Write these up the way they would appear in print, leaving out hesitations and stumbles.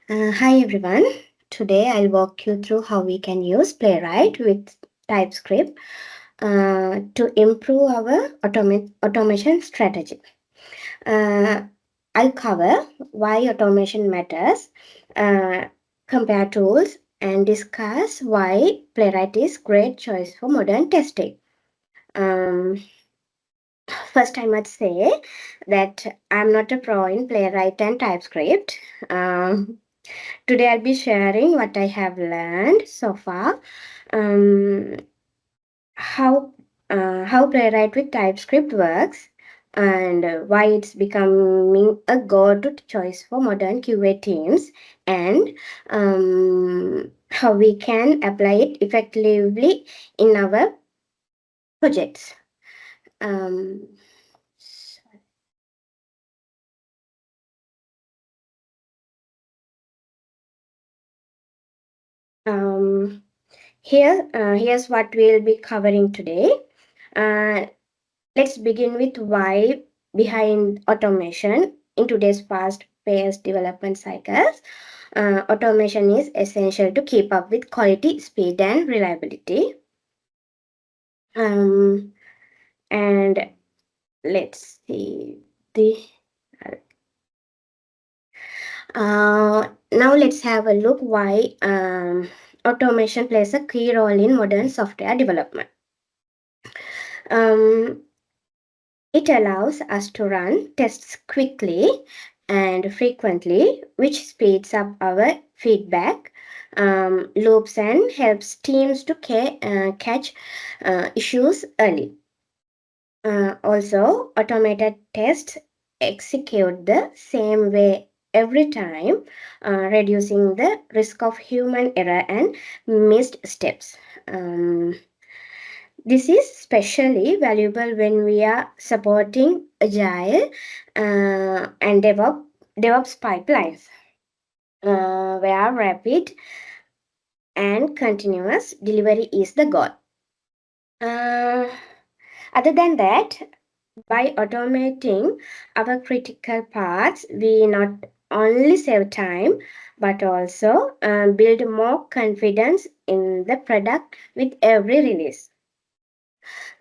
Hi everyone. Today I'll walk you through how we can use Playwright with TypeScript to improve our automation strategy. Uh, I'll cover why automation matters, uh, compare tools, and discuss why Playwright is great choice for modern testing. Um, First, I must say that I'm not a pro in Playwright and TypeScript. Um, Today I'll be sharing what I have learned so far, um, how how Playwright with TypeScript works, and why it's becoming a go-to choice for modern QA teams, and how we can apply it effectively in our projects. Um, um, here's what we'll be covering today. Uh, Let's begin with why behind automation in today's fast-paced development cycles. Automation is essential to keep up with quality, speed, and reliability. Um, and let's see the now let's have a look why automation plays a key role in modern software development. Um, It allows us to run tests quickly and frequently, which speeds up our feedback loops and helps teams to catch issues early. Also, automated tests execute the same way every time, reducing the risk of human error and missed steps. This is especially valuable when we are supporting agile and DevOps pipelines, where rapid and continuous delivery is the goal. Uh, Other than that, by automating our critical parts, we not only save time but also build more confidence in the product with every release.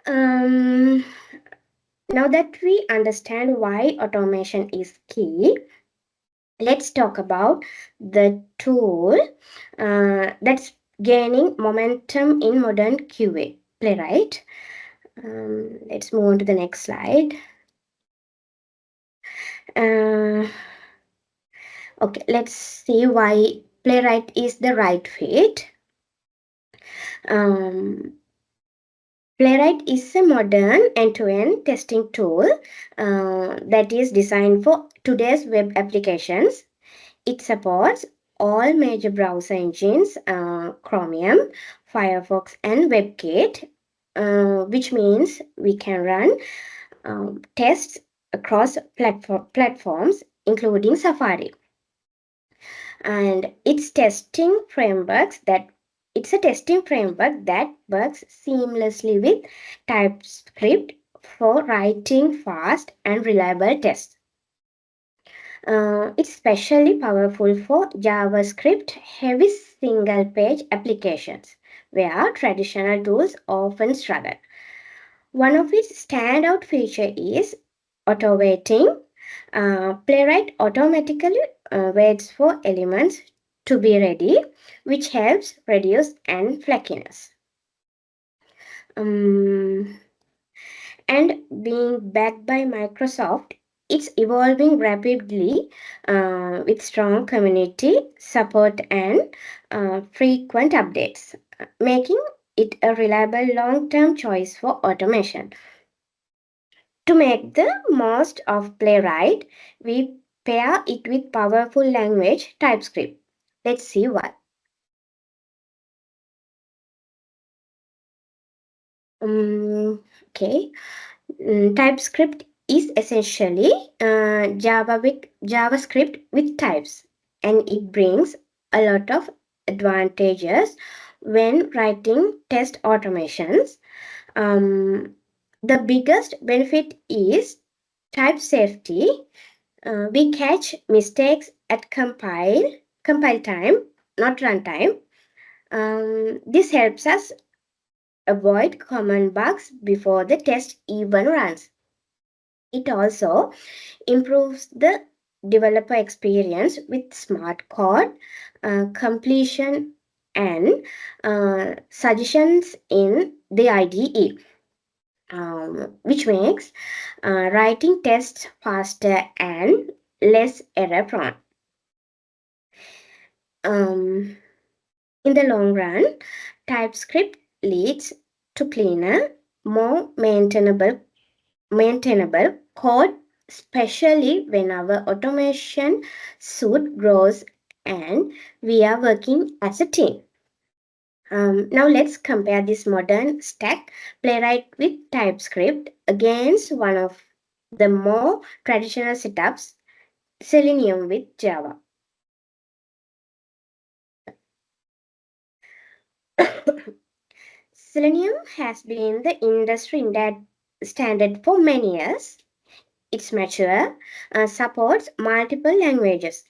Um, Now that we understand why automation is key, let's talk about the tool that's gaining momentum in modern QA, Playwright. Let's move on to the next slide. Uh, okay, let's see why Playwright is the right fit. Um, Playwright is a modern end-to-end testing tool that is designed for today's web applications. It supports all major browser engines, Chromium, Firefox, and WebKit, which means we can run tests across platforms, including Safari. And it's a testing framework that works seamlessly with TypeScript for writing fast and reliable tests. It's especially powerful for JavaScript heavy single page applications where traditional tools often struggle. One of its standout features is auto waiting. Playwright automatically waits for elements to be ready, which helps reduce and flakiness. Um, and being backed by Microsoft, it's evolving rapidly with strong community support and frequent updates, making it a reliable long term choice for automation. To make the most of Playwright, we pair it with powerful language TypeScript. Let's see why. Okay, TypeScript is essentially JavaScript with types, and it brings a lot of advantages when writing test automations. Um, the biggest benefit is type safety. We catch mistakes at compile compile time, not runtime. This helps us avoid common bugs before the test even runs. It also improves the developer experience with smart code, completion, and suggestions in the IDE, which makes writing tests faster and less error prone. Um, in the long run, TypeScript leads to cleaner, more maintainable code, especially when our automation suite grows and we are working as a team. Now let's compare this modern stack Playwright with TypeScript against one of the more traditional setups, Selenium with Java. Selenium has been the industry standard for many years. It's mature, supports multiple languages,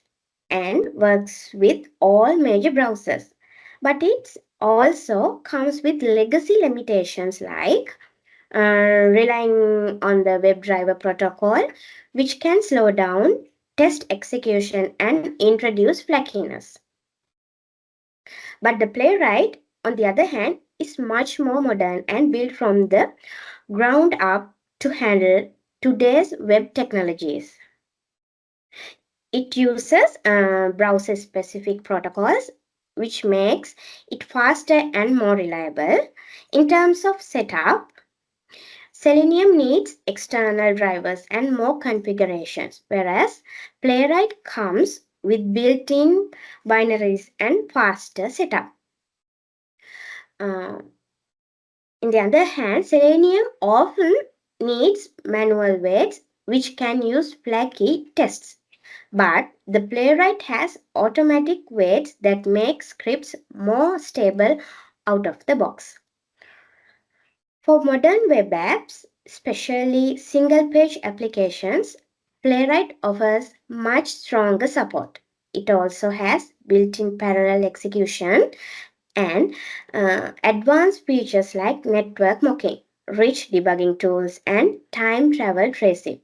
and works with all major browsers. But it also comes with legacy limitations like relying on the WebDriver protocol, which can slow down test execution and introduce flakiness. But the Playwright, on the other hand, is much more modern and built from the ground up to handle today's web technologies. It uses browser specific protocols, which makes it faster and more reliable. In terms of setup, Selenium needs external drivers and more configurations, whereas Playwright comes with built in binaries and faster setup. Uh, on the other hand, Selenium often needs manual waits, which can use flaky tests. But the Playwright has automatic waits that make scripts more stable out of the box. For modern web apps, especially single page applications, Playwright offers much stronger support. It also has built in parallel execution and advanced features like network mocking, rich debugging tools, and time travel tracing,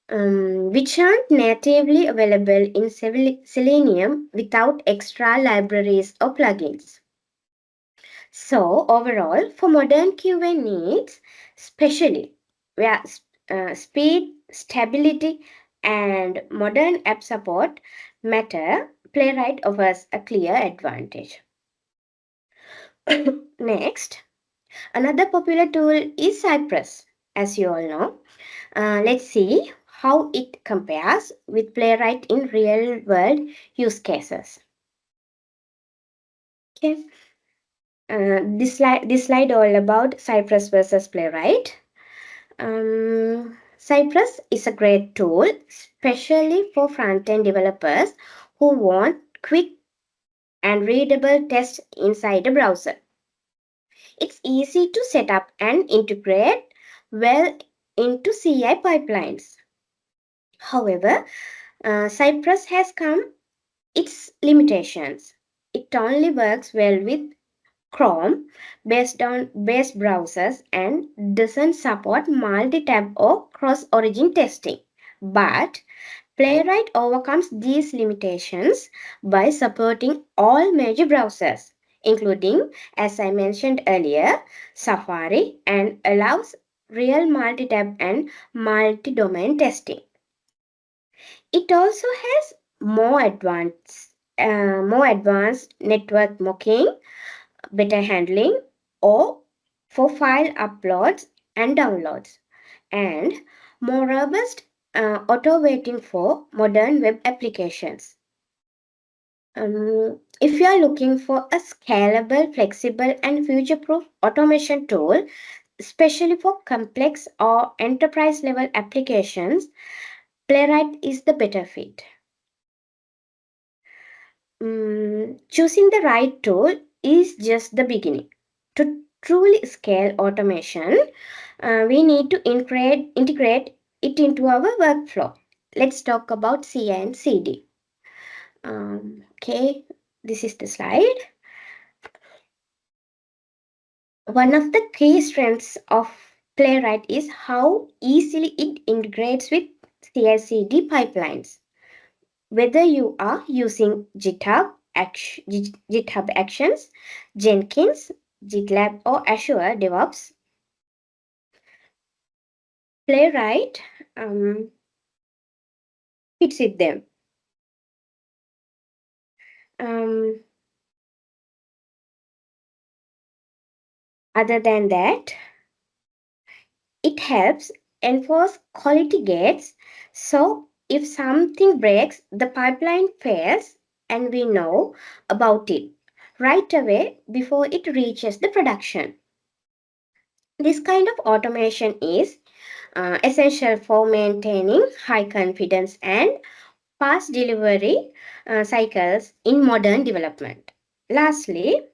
which aren't natively available in Selenium without extra libraries or plugins. So, overall, for modern QA needs, especially where speed, stability, and modern app support matter, Playwright offers a clear advantage. Next, another popular tool is Cypress, as you all know. Let's see how it compares with Playwright in real world use cases. Okay, this slide all about Cypress versus Playwright. Cypress is a great tool, especially for front-end developers who want quick and readable tests inside a browser. It's easy to set up and integrate well into CI pipelines. However, Cypress has come its limitations. It only works well with Chrome based browsers and doesn't support multi-tab or cross-origin testing. But Playwright overcomes these limitations by supporting all major browsers, including, as I mentioned earlier, Safari, and allows real multi-tab and multi-domain testing. It also has more advanced network mocking, better handling, or for file uploads and downloads, and more robust auto waiting for modern web applications. If you are looking for a scalable, flexible, and future proof automation tool, especially for complex or enterprise level applications, Playwright is the better fit. Choosing the right tool is just the beginning. To truly scale automation, we need to integrate it into our workflow. Let's talk about CI and CD. Okay, this is the slide. One of the key strengths of Playwright is how easily it integrates with CI/CD pipelines. Whether you are using GitHub Actions, Jenkins, GitLab, or Azure DevOps, Playwright fits with them. Other than that, it helps enforce quality gates. So if something breaks, the pipeline fails, and we know about it right away before it reaches the production. This kind of automation is essential for maintaining high confidence and fast delivery cycles in modern development. Lastly,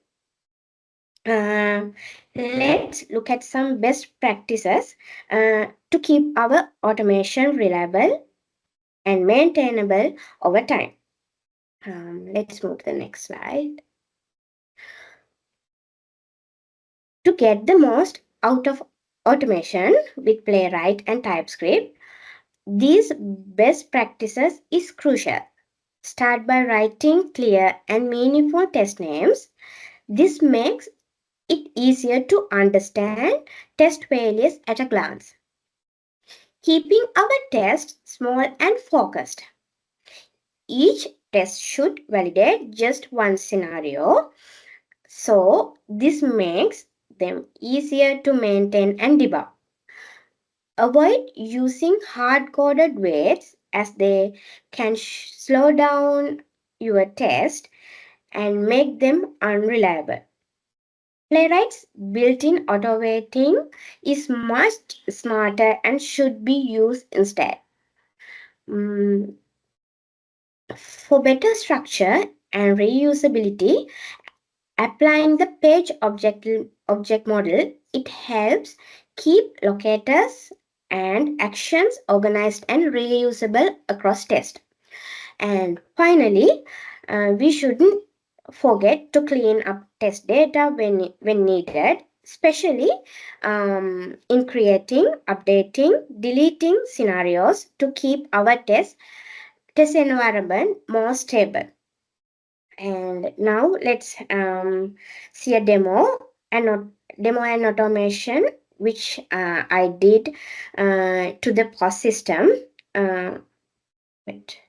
let's look at some best practices to keep our automation reliable and maintainable over time. Let's move to the next slide. To get the most out of automation with Playwright and TypeScript, these best practices is crucial. Start by writing clear and meaningful test names. This makes it easier to understand test failures at a glance. Keeping our tests small and focused. Each test should validate just one scenario, so this makes them easier to maintain and debug. Avoid using hard-coded weights as they can slow down your test and make them unreliable. Playwright's built-in auto-weighting is much smarter and should be used instead. For better structure and reusability, applying the page object model, it helps keep locators and actions organized and reusable across tests. And finally, we shouldn't forget to clean up test data when needed, especially in creating, updating, deleting scenarios to keep our test environment more stable. And now let's see a demo and automation which I did to the POS system. Wait.